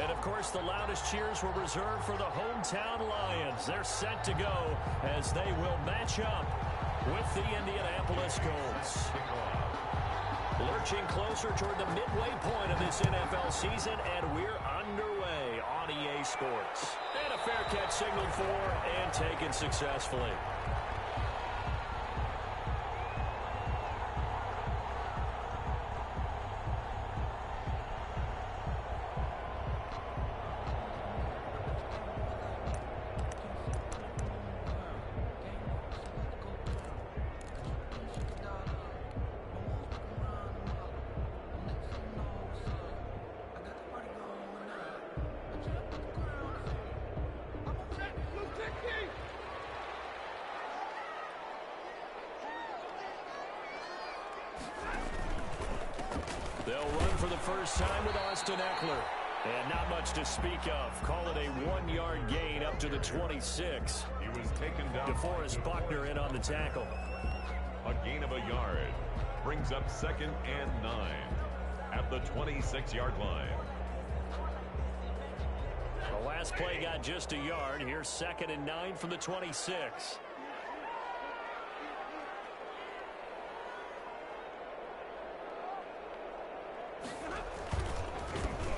And, of course, the loudest cheers were reserved for the hometown Lions. They're set to go as they will match up with the Indianapolis Colts. Lurching closer toward the midway point of this NFL season, and we're underway on EA Sports. And a fair catch signaled for and taken successfully. They'll run for the first time with Austin Eckler. And not much to speak of. Call it a 1-yard gain up to the 26. He was taken down. DeForest Buckner in on the tackle. A gain of a yard. Brings up 2nd and 9 at the 26-yard line. The last play got just a yard. Here's 2nd and 9 from the 26.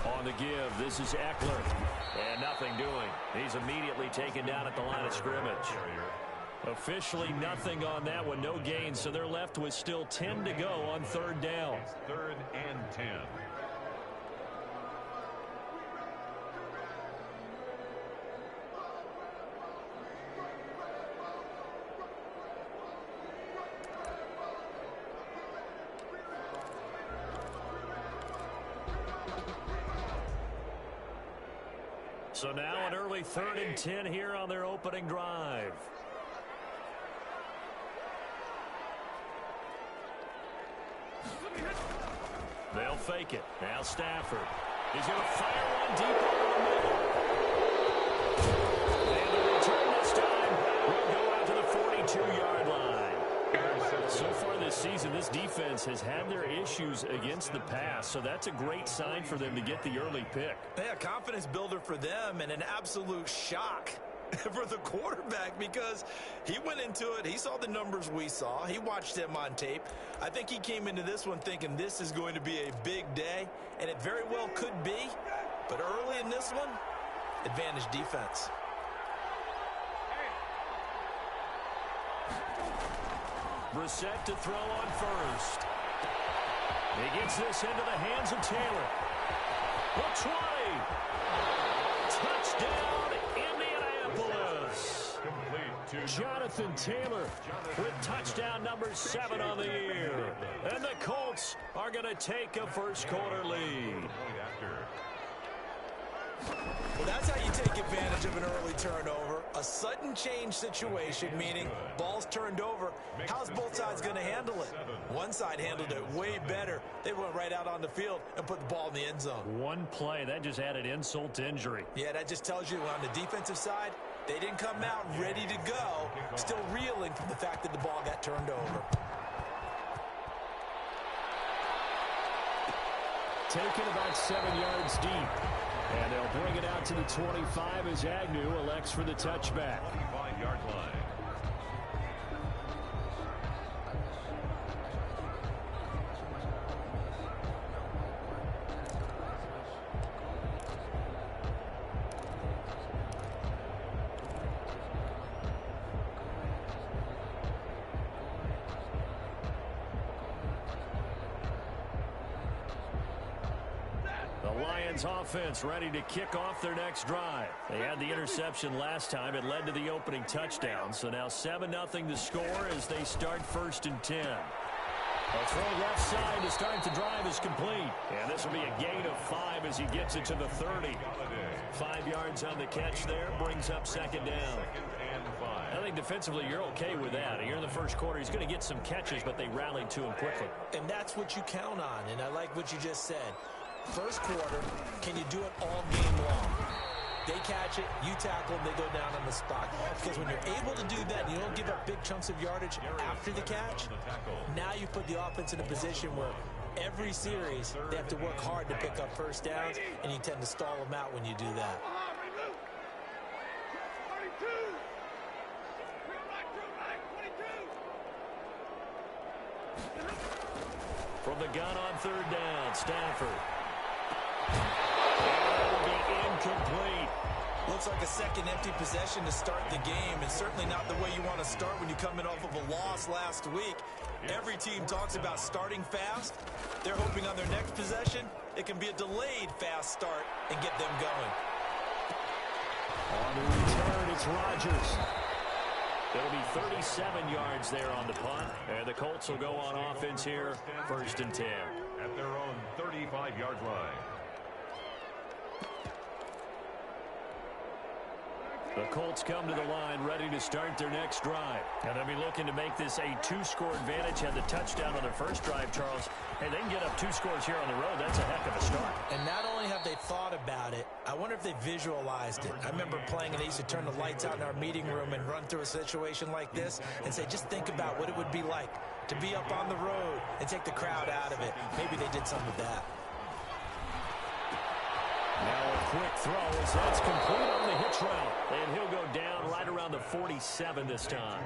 On the give, this is Eckler. And nothing doing. He's immediately taken down at the line of scrimmage. Officially nothing on that one. No gain, so they're left with still 10 to go on 3rd down. It's 3rd and 10. So now an early 3rd and 10 here on their opening drive. They'll fake it. Now Stafford. He's going to fire one deep over the middle. And the return this time will go out to the 42-yard line. So far this season, this defense has had their issues against the pass, so that's a great sign for them to get the early pick. Yeah, confidence builder for them and an absolute shock for the quarterback because he went into it. He saw the numbers we saw. He watched them on tape. I think he came into this one thinking this is going to be a big day, and it very well could be. But early in this one, advantage defense. Brissett to throw on first. He gets this into the hands of Taylor. The 20. Touchdown, Indianapolis. Complete to Jonathan Taylor with touchdown number 7 on the year. And the Colts are going to take a first-quarter lead. Well, that's how you take advantage of an early turnover. A sudden change situation, meaning ball's turned over. How's both sides going to handle it? One side handled it way better. They went right out on the field and put the ball in the end zone. One play, that just added insult to injury. Yeah, that just tells you on the defensive side, they didn't come out ready to go, still reeling from the fact that the ball got turned over. Taken about 7 yards deep. And they'll bring it out to the 25 as Agnew elects for the touchback. 25-yard line. Offense ready to kick off their next drive. They had the interception last time. It led to the opening touchdown. So now 7-0 to score as they start 1st and 10. A throw left side to start the drive is complete. And this will be a gain of 5 as he gets it to the 30. 5 yards on the catch there. Brings up 2nd down. I think defensively you're okay with that. Here in the first quarter, he's going to get some catches, but they rallied to him quickly. And that's what you count on. And I like what you just said. First quarter, can you do it all game long? They catch it, you tackle them, they go down on the spot. Because when you're able to do that, you don't give up big chunks of yardage after the catch, now you put the offense in a position where Every series, they have to work hard to pick up first downs, and you tend to stall them out when you do that. From the gun on third down, Stafford. That will be incomplete. Looks like a second empty possession to start the game, and certainly not the way you want to start when you're coming off of a loss last week. Every team talks about starting fast. They're hoping on their next possession, it can be a delayed fast start and get them going. On the return, it's Rodgers. It'll be 37 yards there on the punt, and the Colts will go on offense here, 1st and 10. At their own 35-yard line. The Colts come to the line ready to start their next drive. And they'll be looking to make this a 2-score advantage. Had the touchdown on their first drive, Charles. Hey, they can get up 2 scores here on the road. That's a heck of a start. And not only have they thought about it, I wonder if they visualized it. I remember playing and they used to turn the lights out in our meeting room and run through a situation like this and say, just think about what it would be like to be up on the road and take the crowd out of it. Maybe they did some of that. Now a quick throw as that's complete on the hitch route. And he'll go down right around the 47 this time.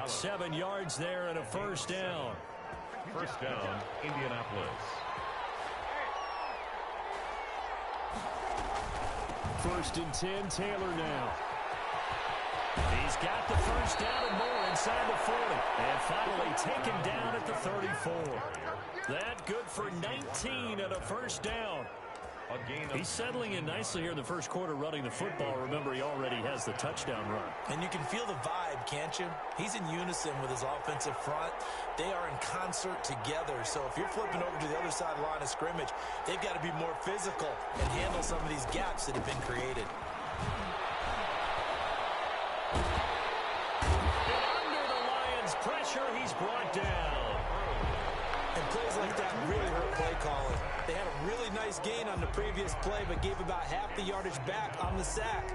7 yards there and a first down. First down, Indianapolis. First and 10, Taylor now. He's got the first down and more inside the 40. And finally taken down at the 34. That good for 19 and a first down. He's settling in nicely here in the first quarter running the football. Remember, he already has the touchdown run. And you can feel the vibe, can't you? He's in unison with his offensive front. They are in concert together. So if you're flipping over to the other side of the line of scrimmage, they've got to be more physical and handle some of these gaps that have been created. And under the Lions' pressure, he's brought down. And plays like that really hurt play calling. They had a really nice gain on the previous play, but gave about half the yardage back on the sack.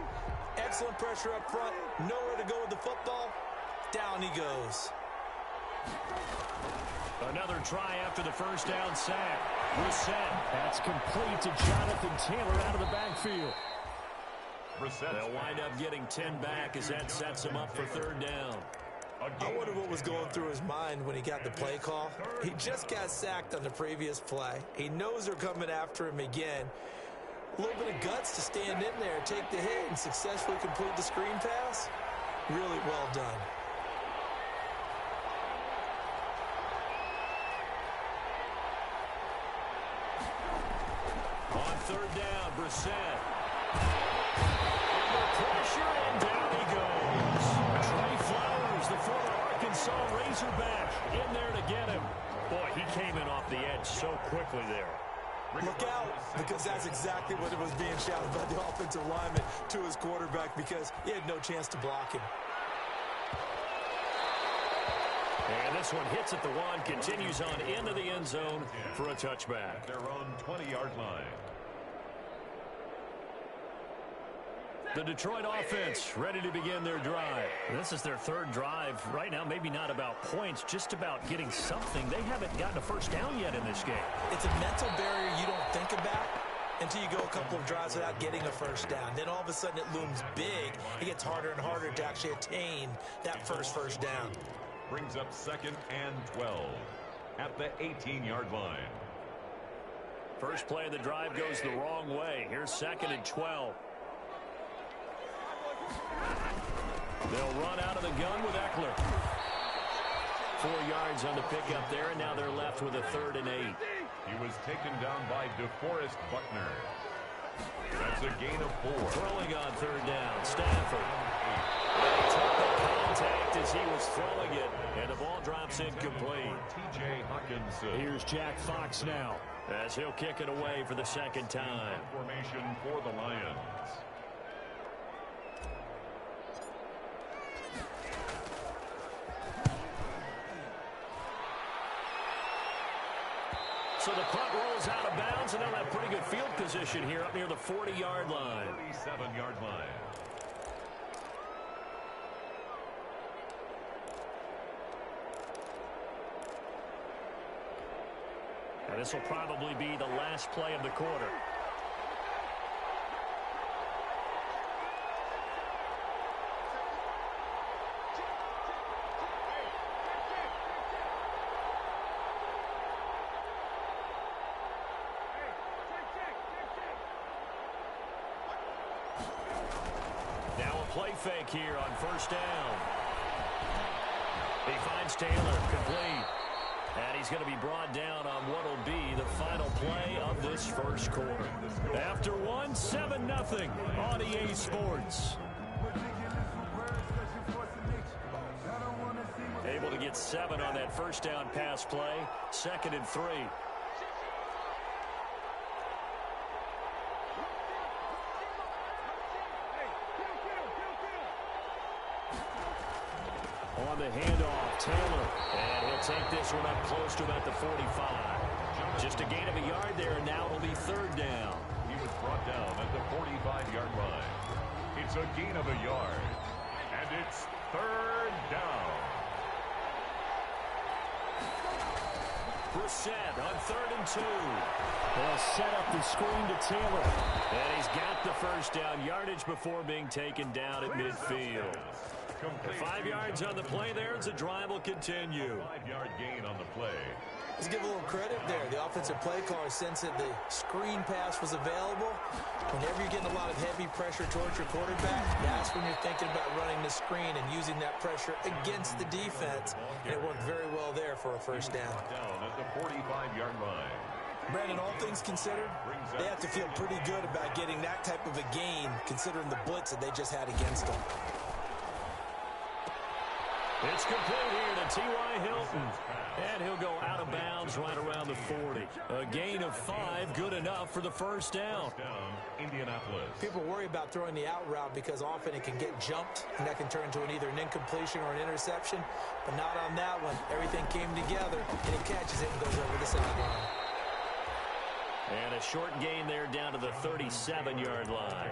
Excellent pressure up front. Nowhere to go with the football. Down he goes. Another try after the first down sack. Reset. That's complete to Jonathan Taylor out of the backfield. They'll wind up getting 10 back as that sets him up for third down. I wonder what was going through his mind when he got the play call. He just got sacked on the previous play. He knows they're coming after him again. A little bit of guts to stand in there, take the hit, and successfully complete the screen pass. Really well done. On third down, Brissett. Under pressure, and down he goes. Trey Flowers, the former Arkansas Razorback, in there to get him. Boy, he came in off the edge so quickly there. Look out, because that's exactly what it was being shouted by the offensive lineman to his quarterback, because he had no chance to block him. And this one hits at the one, continues on into the end zone for a touchback. Their own 20-yard line. The Detroit offense ready to begin their drive. This is their third drive. Right now, maybe not about points, just about getting something. They haven't gotten a first down yet in this game. It's a mental barrier you don't think about until you go a couple of drives without getting a first down. Then all of a sudden it looms big. It gets harder and harder to actually attain that first down. Brings up 2nd and 12 at the 18-yard line. First play of the drive goes the wrong way. Here's 2nd and 12. They'll run out of the gun with Eckler. 4 yards on the pickup there, and now they're left with a 3rd and 8. He was taken down by DeForest Buckner. That's a gain of 4. Throwing on third down, Stafford. He took the contact as he was throwing it, and the ball drops incomplete. T.J. Hawkinson. Here's Jack Fox now, as he'll kick it away for the second time. Formation for the Lions. So the punt rolls out of bounds, and they'll have pretty good field position here up near the 40-yard line. 37-yard line. And This will probably be the last play of the quarter. Now a play fake here on first down. He finds Taylor, complete. And he's going to be brought down on what will be the final play of this first quarter. After 7-0 on EA Sports. Able to get 7 on that first down pass play. 2nd and 3. On the handoff, Taylor. And he'll take this one up close to about the 45. Just a gain of a yard there, and now it'll be 3rd down. He was brought down at the 45-yard line. It's a gain of a yard. And it's 3rd down. Brissett on 3rd and 2. They'll set up the screen to Taylor. And he's got the first down yardage before being taken down at midfield. 5 yards on the play there as the drive will continue. 5-yard gain on the play. Let's give a little credit there. The offensive play caller sensed that the screen pass was available. Whenever you're getting a lot of heavy pressure towards your quarterback, that's when you're thinking about running the screen and using that pressure against the defense. And it worked very well there for a first down. Down at the 45-yard line. Brandon, all things considered, they have to feel pretty good about getting that type of a gain considering the blitz that they just had against them. It's complete here to T.Y. Hilton. And he'll go out of bounds right around the 40. A gain of 5, good enough for the first down. Indianapolis. People worry about throwing the out route because often it can get jumped, and that can turn into either an incompletion or an interception. But not on that one. Everything came together, and he catches it and goes over the sideline. And a short gain there down to the 37-yard line.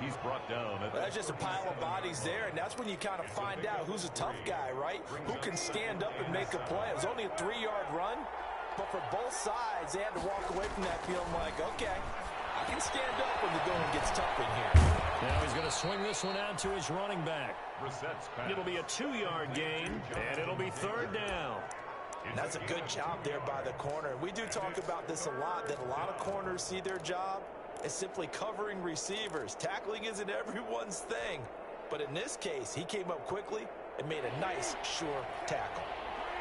He's brought down. That's just a pile of bodies there, and that's when you kind of find out who's a tough guy, right? Who can stand up and make a play. It was only a 3-yard run, but for both sides, they had to walk away from that field like, okay, I can stand up when the going gets tough in here. Now he's going to swing this one out to his running back. It'll be a 2-yard gain, and it'll be 3rd down. And that's a good job there by the corner. We do talk about this a lot, that a lot of corners see their job as simply covering receivers. Tackling isn't everyone's thing. But in this case, he came up quickly and made a nice, sure tackle.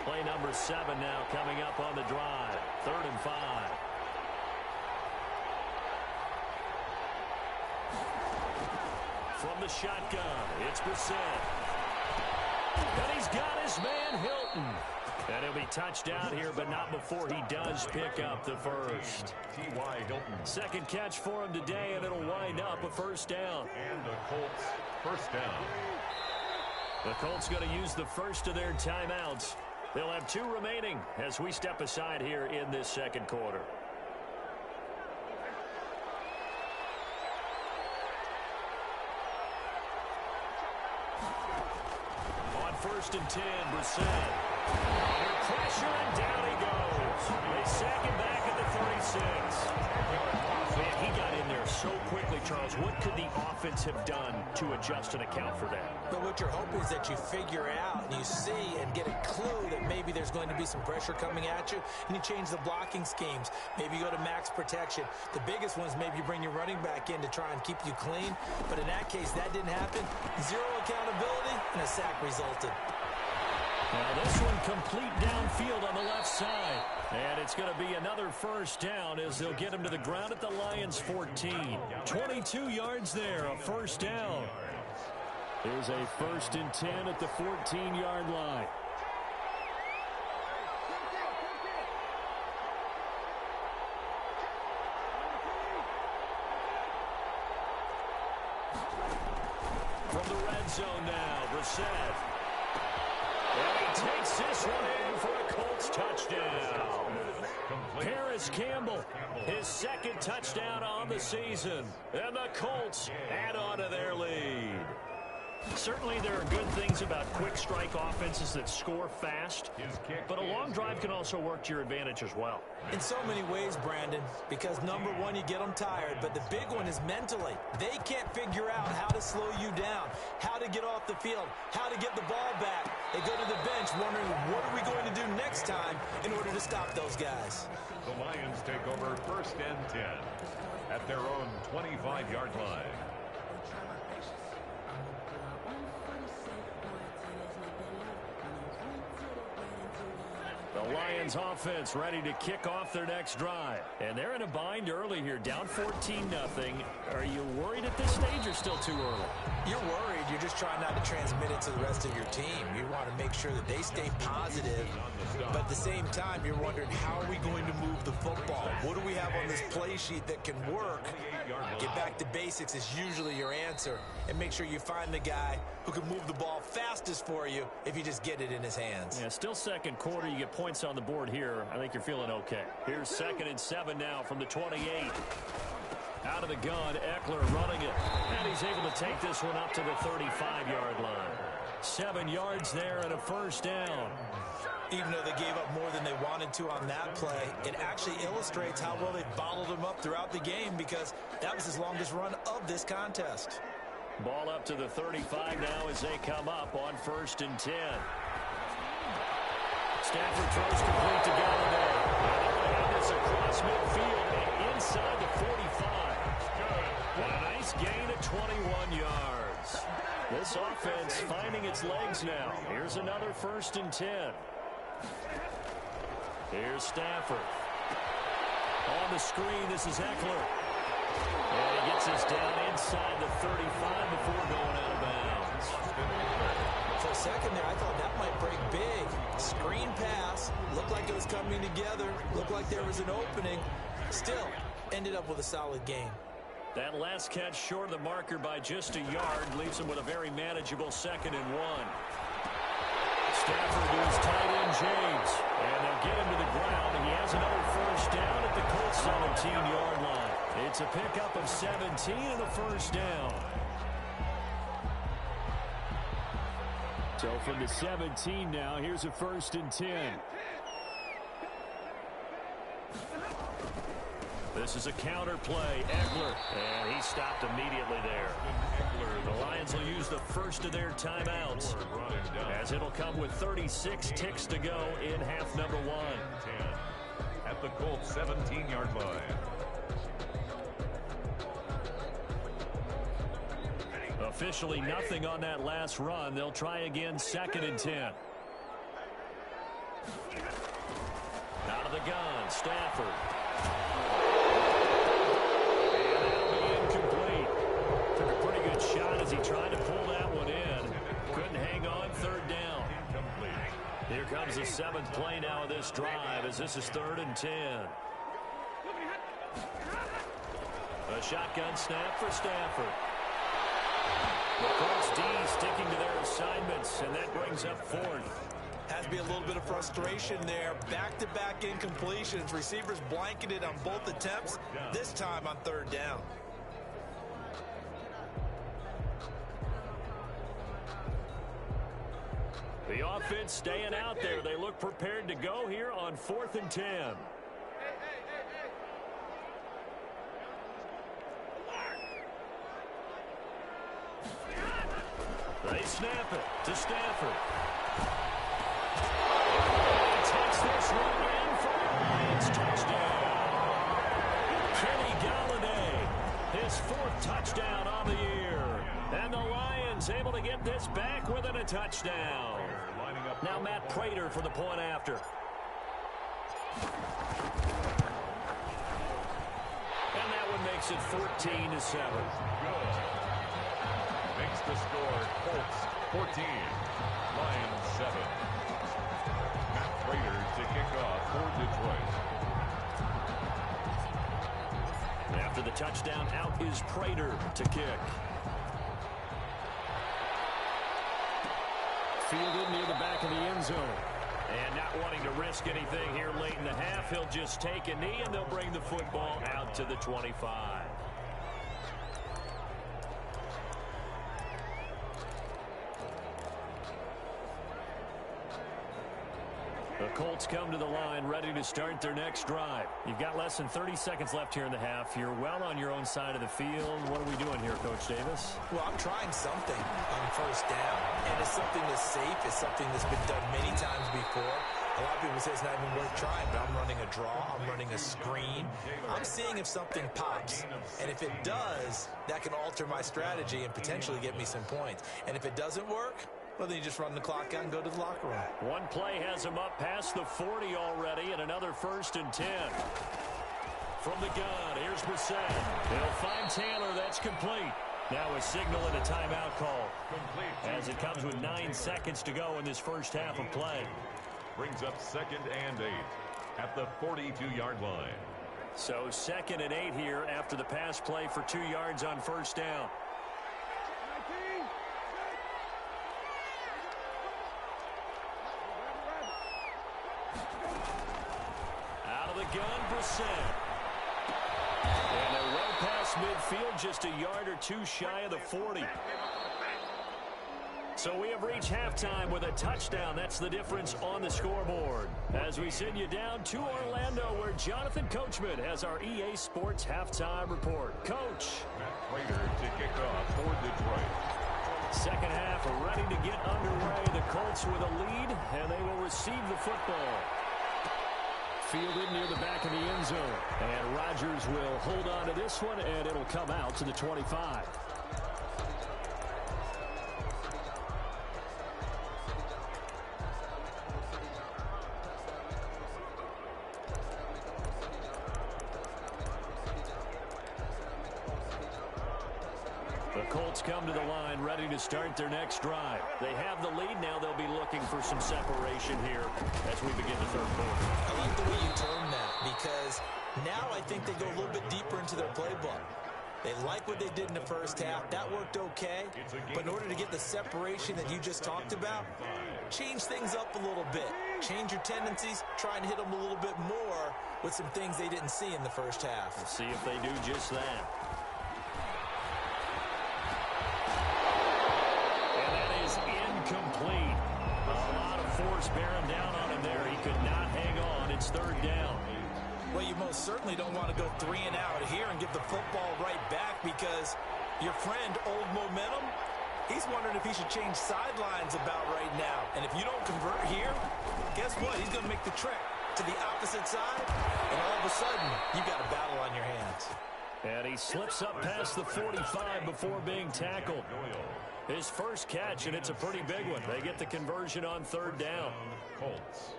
Play number 7 now coming up on the drive. 3rd and 5. From the shotgun, it's Brissett. And he's got his man Hilton. And he'll be touched down here, but not before he does pick up the first. T.Y. Hilton. 2nd catch for him today, and it'll wind up a first down. And the Colts first down. The Colts going to use the first of their timeouts. They'll have 2 remaining as we step aside here in this second quarter. On 1st and 10, Brissett. Under pressure, and down he goes. They sack him back at the 36. Man, he got in there so quickly, Charles. What could the offense have done to adjust and account for that? But what you're hoping is that you figure out and you see and get a clue that maybe there's going to be some pressure coming at you, and you change the blocking schemes. Maybe you go to max protection. The biggest one is maybe you bring your running back in to try and keep you clean. But in that case, that didn't happen. 0 accountability, and a sack resulted. Now this one complete downfield on the left side. And it's going to be another first down as they'll get him to the ground at the Lions' 14. 22 yards there, a first down. Here's a 1st and 10 at the 14-yard line. From the red zone now, Brissett. And he takes this one in for a Colts touchdown. Paris Campbell, his 2nd touchdown on the season. And the Colts add on to their lead. Certainly there are good things about quick strike offenses that score fast, but a long drive can also work to your advantage as well. In so many ways, Brandon, because number one, you get them tired, but the big one is mentally. They can't figure out how to slow you down, how to get off the field, how to get the ball back. They go to the bench wondering, what are we going to do next time in order to stop those guys? The Lions take over 1st and 10 at their own 25-yard line. The Lions offense ready to kick off their next drive. And they're in a bind early here, down 14-0. Are you worried at this stage or still too early? You're worried. You're just trying not to transmit it to the rest of your team. You want to make sure that they stay positive. But at the same time, you're wondering, how are we going to move the football? What do we have on this play sheet that can work? Get back to basics is usually your answer. And make sure you find the guy who can move the ball fastest for you if you just get it in his hands. Yeah, still second quarter. You get points on the board here. I think you're feeling okay. Here's 2nd and 7 now from the 28. Out of the gun, Eckler running it. And he's able to take this one up to the 35-yard line. 7 yards there and a 1st down. Even though they gave up more than they wanted to on that play, it actually illustrates how well they bottled him up throughout the game, because that was his longest run of this contest. Ball up to the 35 now as they come up on 1st and 10. Stafford throws complete to Galladay. They're going to have this across midfield and inside the 45. Good. And a nice gain of 21 yards. This offense finding its legs now. Here's another 1st and 10. Here's Stafford. On the screen, this is Eckler. And he gets us down inside the 35 before going out of bounds. For a second there, I thought that might break big. Screen pass. Looked like it was coming together. Looked like there was an opening. Still, ended up with a solid gain. That last catch short of the marker by just a yard leaves him with a very manageable 2nd and 1. Stafford to his tight end, James. And they'll get him to the ground. And he has another 1st down at the Colts 17-yard line. It's a pickup of 17 and a 1st down. So from the 17 now, here's a 1st and 10. This is a counter play. Eckler. And he stopped immediately there. The Lions will use the first of their timeouts, as it'll come with 36 ticks to go in half number 1. At the Colts 17-yard line. Officially nothing on that last run. They'll try again, 2nd and 10. Out of the gun, Stafford. And that'll be incomplete. Took a pretty good shot as he tried to pull that one in. Couldn't hang on, 3rd down. Here comes the 7th play now of this drive, as this is 3rd and 10. A shotgun snap for Stafford. The Colts D sticking to their assignments, and that brings up 4th. Has to be a little bit of frustration there. Back-to-back incompletions. Receivers blanketed on both attempts, this time on 3rd down. The offense staying out there. They look prepared to go here on 4th and 10. They snap it to Stafford. He takes this one in for the Lions touchdown. Kenny Galladay, his 4th touchdown on the year. And the Lions able to get this back within a touchdown. Now Matt Prater for the point after. And that one makes it 14-7. Makes the score Colts 14, Lions 7. Matt Prater to kick off for Detroit. After the touchdown, out is Prater to kick. Fielded near the back of the end zone. And not wanting to risk anything here late in the half, he'll just take a knee and they'll bring the football out to the 25. Colts come to the line, ready to start their next drive. You've got less than 30 seconds left here in the half. You're well on your own side of the field. What are we doing here, Coach Davis? Well, I'm trying something on first down, and it's something that's safe. It's something that's been done many times before. A lot of people say it's not even worth trying, but I'm running a draw. I'm running a screen. I'm seeing if something pops, and if it does, that can alter my strategy and potentially get me some points. And if it doesn't work, well, then you just run the clock out and go to the locker room. One play has him up past the 40 already, and another 1st and 10. From the gun, here's Brissett. They'll find Taylor. That's complete. Now a signal and a timeout call, as it comes with 9 seconds to go in this first half of play. Brings up 2nd and 8 at the 42-yard line. So 2nd and 8 here after the pass play for 2 yards on first down. Out of the gun, Brissett. And they're well past midfield, just a yard or two shy of the 40. So we have reached halftime with a touchdown. That's the difference on the scoreboard. As we send you down to Orlando, where Jonathan Coachman has our EA Sports halftime report. Coach. Matt Prater to kick off for Detroit. Second half ready to get underway. The Colts with a lead, and they will receive the football. Fielded near the back of the end zone. And Rodgers will hold on to this one, and it'll come out to the 25. The Colts come to the line ready to start their next drive. They have the lead. Now they'll be looking for some separation here as we begin the third quarter. I like the way you term that, because now I think they go a little bit deeper into their playbook. They like what they did in the first half. That worked okay. But in order to get the separation that you just talked about, change things up a little bit. Change your tendencies. Try and hit them a little bit more with some things they didn't see in the first half. Let's see if they do just that. Incomplete. A lot of force bearing down on him there. He could not hang on. It's 3rd down. Well, you most certainly don't want to go 3 and out here and give the football right back, because your friend, Old Momentum, he's wondering if he should change sidelines about right now. And if you don't convert here, guess what? He's going to make the trek to the opposite side, and all of a sudden, you've got a battle on your hands. And he slips up past the 45 before being tackled. His first catch, and it's a pretty big one. They get the conversion on 3rd down. Colts.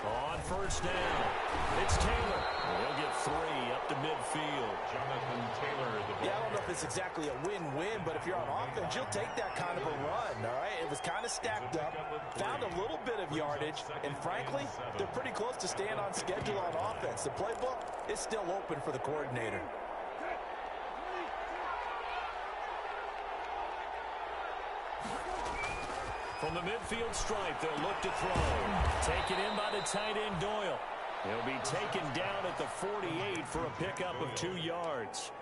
On 1st down, it's Taylor. He'll get 3 up to midfield. Jonathan Taylor. Yeah, I don't know if it's exactly a win-win, but if you're on offense, you'll take that kind of a run, all right? It was kind of stacked up, found a little bit of yardage, and frankly, they're pretty close to staying on schedule on offense. The playbook is still open for the coordinator. From the midfield stripe, they'll look to throw. Taken in by the tight end, Doyle. He'll be taken down at the 48 for a pickup of 2 yards.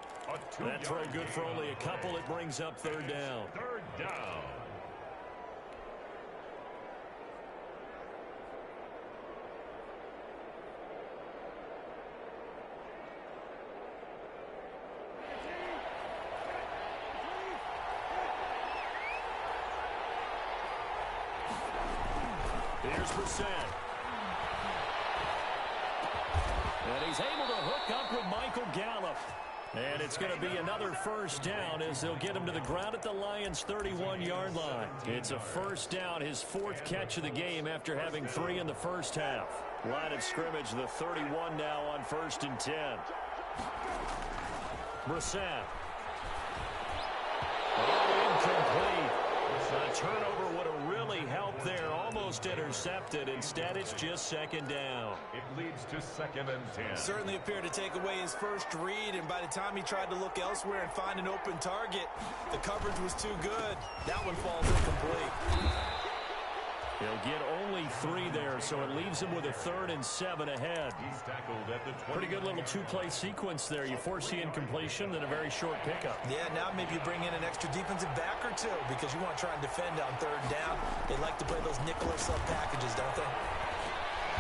That throw good for only a couple. It brings up 3rd down. 3rd down. Here's Brissett. And he's able to hook up with Michael Gallup. And it's going to be another 1st down as they'll get him to the ground at the Lions' 31-yard line. It's a 1st down, his 4th catch of the game after having 3 in the first half. Line of scrimmage, the 31 now on 1st and 10. Brissett. Incomplete. A turnover would have really helped there. Almost intercepted. Instead, it's just 2nd down. It leads to 2nd and 10. Certainly appeared to take away his first read, and by the time he tried to look elsewhere and find an open target, the coverage was too good. That one falls incomplete. He'll get only 3 there, so it leaves him with a 3rd and 7 ahead. He's tackled at the 20. Pretty good little 2-play sequence there. You force the incompletion, then a very short pickup. Yeah, now maybe you bring in an extra defensive back or 2 because you want to try and defend on 3rd down. They like to play those nickel or sub packages, don't they?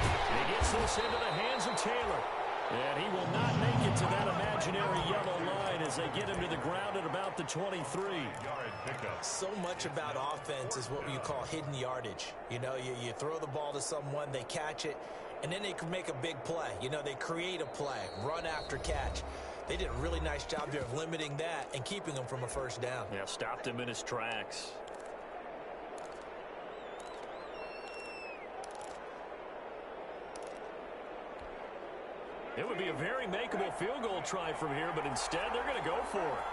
He gets this into the hands of Taylor. And he will not make it to that imaginary yellow line as they get him to the ground at about the 23. So much about offense is what you call hidden yardage. You know, you throw the ball to someone, they catch it, and then they can make a big play. You know, they create a play, run after catch. They did a really nice job there of limiting that and keeping him from a 1st down. Yeah, stopped him in his tracks. It would be a very makeable field goal try from here, but instead they're going to go for it.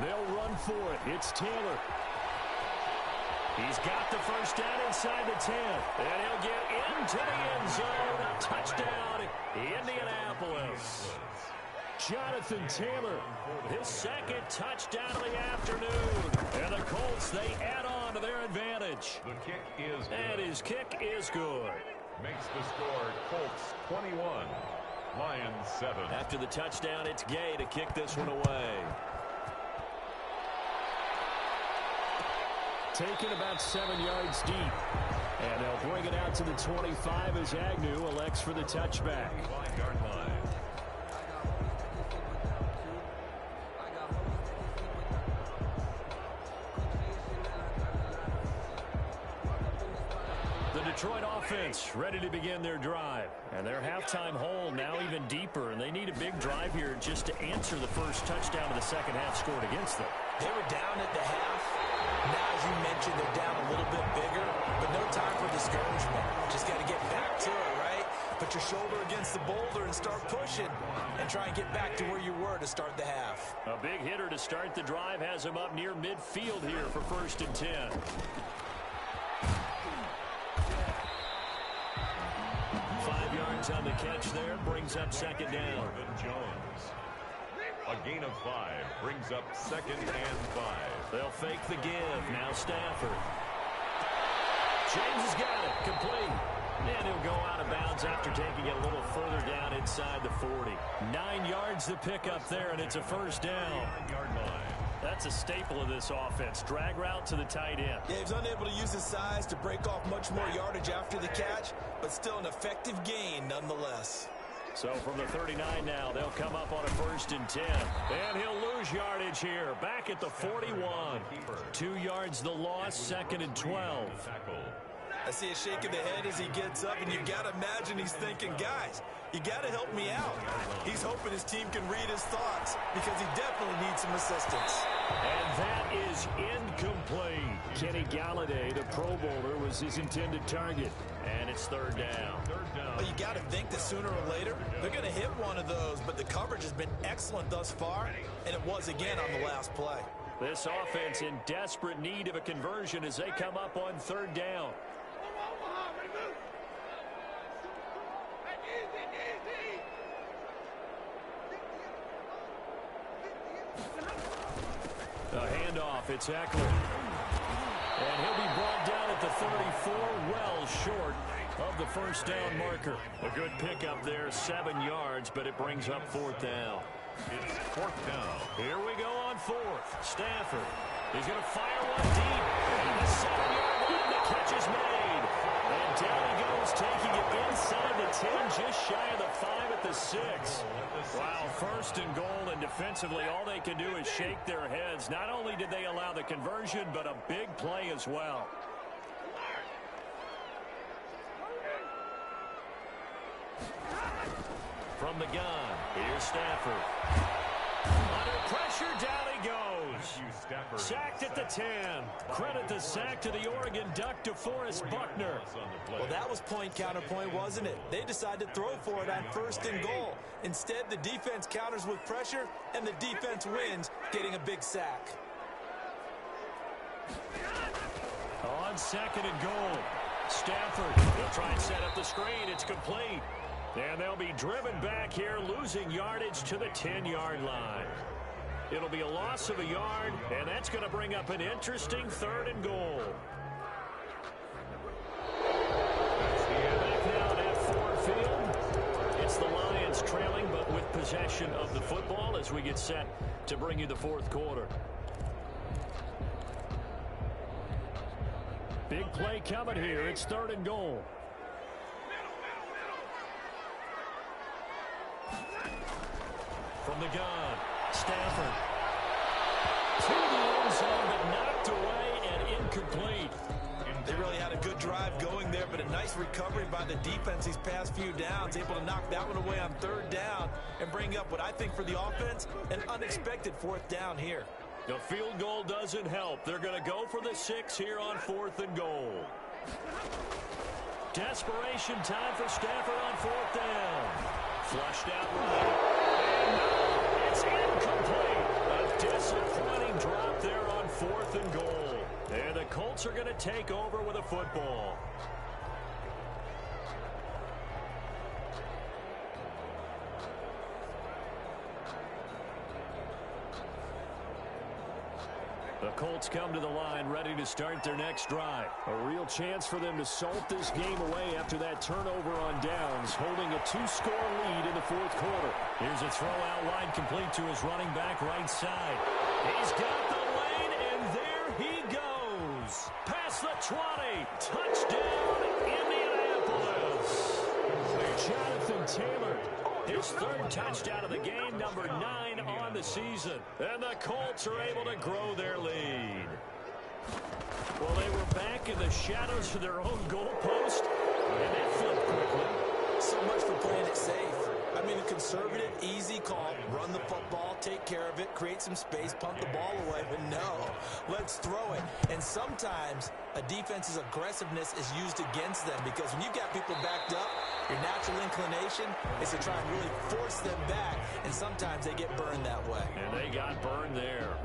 They'll run for it. It's Taylor. He's got the 1st down inside the 10. And he'll get into the end zone. A touchdown, Indianapolis. Jonathan Taylor, his 2nd touchdown of the afternoon. And the Colts, they add on to their advantage. The kick is good. And his kick is good. Makes the score Colts 21, Lions 7. After the touchdown, it's Gay to kick this one away. Taken about 7 yards deep. And they'll bring it out to the 25 as Agnew elects for the touchback. 5-yard line. Detroit offense ready to begin their drive. And their halftime hole now even deeper, and they need a big drive here just to answer the first touchdown of the 2nd half scored against them. They were down at the half. Now, as you mentioned, they're down a little bit bigger, but no time for discouragement. Just got to get back to it, right? Put your shoulder against the boulder and start pushing and try and get back to where you were to start the half. A big hitter to start the drive has him up near midfield here for 1st and 10. 5 yards on the catch there, brings up 2nd down. Marvin Jones. A gain of 5 brings up 2nd and 5. They'll fake the give. Now Stafford. James has got it. Complete. And he'll go out of bounds after taking it a little further down inside the 40. 9 yards to pick up there, and it's a 1st down. 9-yard line. That's a staple of this offense. Drag route to the tight end. Yeah, he's unable to use his size to break off much more yardage after the catch, but still an effective gain nonetheless. So from the 39 now, they'll come up on a 1st and 10. And he'll lose yardage here. Back at the 41. 2 yards the loss, 2nd and 12. I see a shake of the head as he gets up, and you've got to imagine he's thinking, guys, you got to help me out. He's hoping his team can read his thoughts because he definitely needs some assistance. And that is incomplete. Kenny Galladay, the Pro Bowler, was his intended target. And it's 3rd down. Well, you got to think that sooner or later they're going to hit one of those, but the coverage has been excellent thus far, and it was again on the last play. This offense in desperate need of a conversion as they come up on 3rd down. A handoff, it's Eckler. And he'll be brought down at the 34, well short of the 1st down marker. A good pickup there, 7 yards, but it brings up 4th down. It's 4th down. Here we go on 4th. Stafford. He's going to fire one deep. And the 7-yard line, the catch is made. And down he goes, taking it inside the 10, just shy of the 5 at the 6. Wow, 1st and goal, and defensively all they can do is shake their heads. Not only did they allow the conversion, but a big play as well. From the gun, here's Stafford. Under pressure, down he goes. Sacked at the 10. Credit the sack to the Oregon Duck, DeForest Buckner. Well, that was point counterpoint, wasn't it? They decided to throw for it on 1st and goal. Instead, the defense counters with pressure, and the defense wins, getting a big sack. On 2nd and goal. Stafford, he'll try and set up the screen. It's complete. And they'll be driven back here, losing yardage to the 10-yard line. It'll be a loss of a yard, and that's going to bring up an interesting 3rd and goal. Back now at Ford Field. It's the Lions trailing, but with possession of the football as we get set to bring you the 4th quarter. Big play coming here. It's 3rd and goal. From the gun, Stafford. To the end zone, but knocked away and incomplete. They really had a good drive going there, but a nice recovery by the defense these past few downs. Able to knock that one away on 3rd down and bring up what I think for the offense, an unexpected 4th down here. The field goal doesn't help. They're going to go for the 6 here on 4th and goal. Desperation time for Stafford on 4th down. Flushed out right. It's incomplete. A disappointing drop there on 4th and goal. And the Colts are going to take over with a football. The Colts come to the line ready to start their next drive. A real chance for them to salt this game away after that turnover on downs, holding a 2-score lead in the 4th quarter. Here's a throw out wide complete to his running back right side. He's got the lane, and there he goes. Past the 20. Touchdown, Indianapolis. Jonathan Taylor. His 3rd touchdown of the game, number 9 on the season. And the Colts are able to grow their lead. Well, they were back in the shadows of their own goalpost, and it flipped quickly. So much for playing it safe. I mean, a conservative, easy call, run the football, take care of it, create some space, punt the ball away. But no, let's throw it. And sometimes a defense's aggressiveness is used against them because when you've got people backed up, your natural inclination is to try and really force them back, and sometimes they get burned that way. And they got burned there.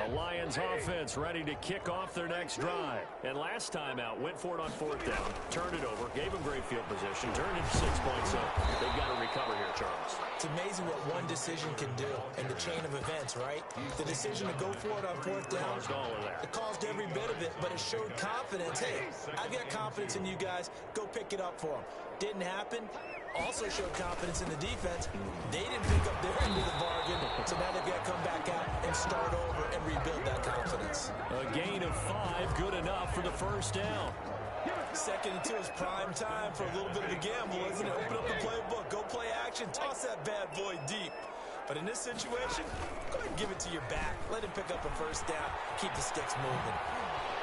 The Lions offense ready to kick off their next drive. And last time out, went for it on 4th down, turned it over, gave them great field position, turned it 6 points. So they've got to recover here, Charles. It's amazing what one decision can do in the chain of events, right? The decision to go for it on 4th down, it caused every bit of it, but it showed confidence. Hey, I've got confidence in you guys. Go pick it up for them. Didn't happen. Also showed confidence in the defense. They didn't pick up their end of the bargain, so now they've got to come back out and start over and rebuild that confidence. A gain of 5, good enough for the 1st down. 2nd and 2 is prime time for a little bit of a gamble, isn't it? Open up the playbook, go play action, toss that bad boy deep. But in this situation, go ahead and give it to your back. Let him pick up a 1st down, keep the sticks moving.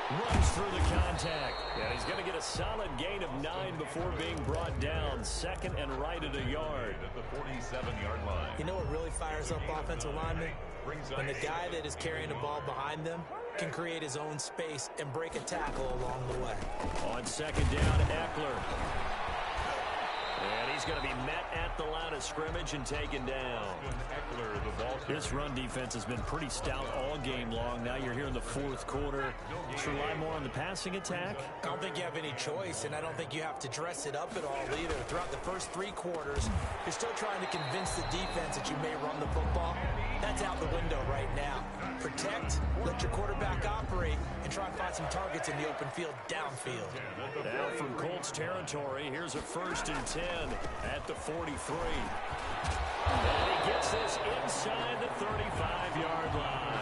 Runs through the contact. And he's going to get a solid gain of 9 before being brought down. 2nd and right at a yard. At the 47-yard line. You know what really fires up offensive linemen? When the guy that is carrying the ball behind them can create his own space and break a tackle along the way. On 2nd down, Eckler. And he's going to be met at the line of scrimmage and taken down. This run defense has been pretty stout all game long. Now you're here in the fourth quarter. Should rely more on the passing attack? I don't think you have any choice, and I don't think you have to dress it up at all either. Throughout the first 3 quarters, you're still trying to convince the defense that you may run the football. That's out the window right now. Protect, let your quarterback operate, and try and find some targets in the open field downfield. Now from Colts territory, here's a 1st and 10 at the 43. And he gets this inside the 35-yard line.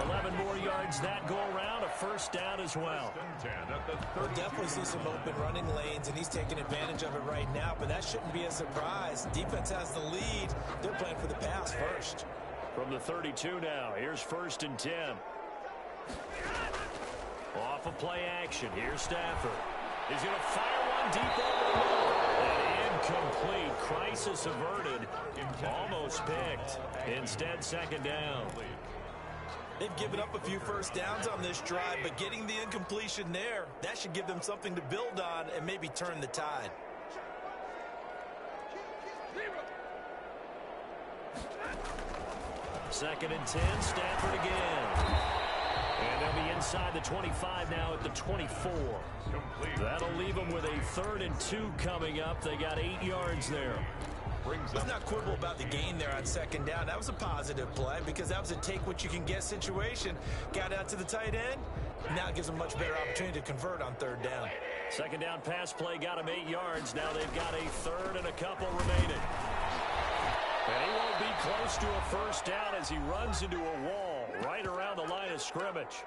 11 more yards that go around, a 1st down as well. We'll definitely see some open running lanes, and he's taking advantage of it right now, but that shouldn't be a surprise. Defense has the lead. They're playing for the pass first. From the 32 now, here's 1st and 10. Off of play action, here's Stafford. He's going to fire one deep over the middle. And incomplete. Crisis averted. Almost picked. Instead, 2nd down. They've given up a few 1st downs on this drive, but getting the incompletion there, that should give them something to build on and maybe turn the tide. Second and 10, Stafford again. And they'll be inside the 25 now at the 24. That'll leave them with a 3rd and 2 coming up. They got 8 yards there. Let's not quibble about the gain there on 2nd down. That was a positive play because that was a take-what-you-can-get situation. Got out to the tight end. Now it gives them a much better opportunity to convert on 3rd down. 2nd down pass play got them 8 yards. Now they've got a 3rd and a couple remaining. And he won't be close to a 1st down as he runs into a wall right around the line of scrimmage.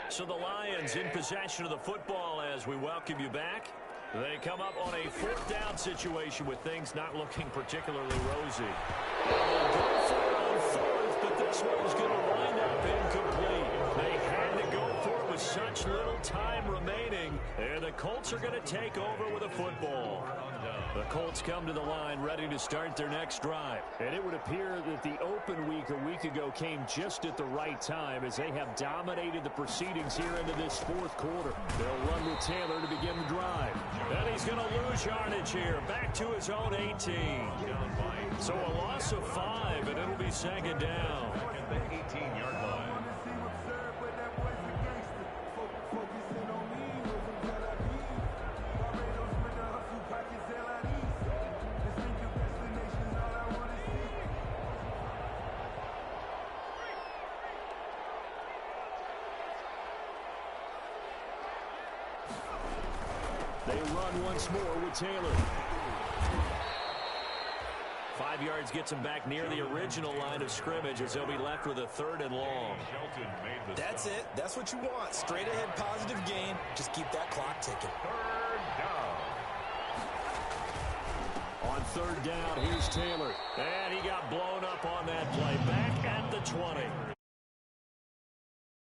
So the Lions in possession of the football as we welcome you back. They come up on a 4th down situation with things not looking particularly rosy. They'll go for it on 4th, but this one's going to wind up incomplete. They had to go for it with such little time remaining, and the Colts are going to take over with a football. The Colts come to the line ready to start their next drive. And it would appear that the open week a week ago came just at the right time as they have dominated the proceedings here into this 4th quarter. They'll run with Taylor to begin the drive. And he's going to lose yardage here. Back to his own 18. So a loss of 5, and it'll be 2nd down. The 18-yard line. They run once more with Taylor. 5 yards gets him back near the original line of scrimmage as they'll be left with a 3rd and long. That's it. That's what you want. Straight ahead positive gain. Just keep that clock ticking. 3rd down. On 3rd down, here's Taylor. And he got blown up on that play. Back at the 20.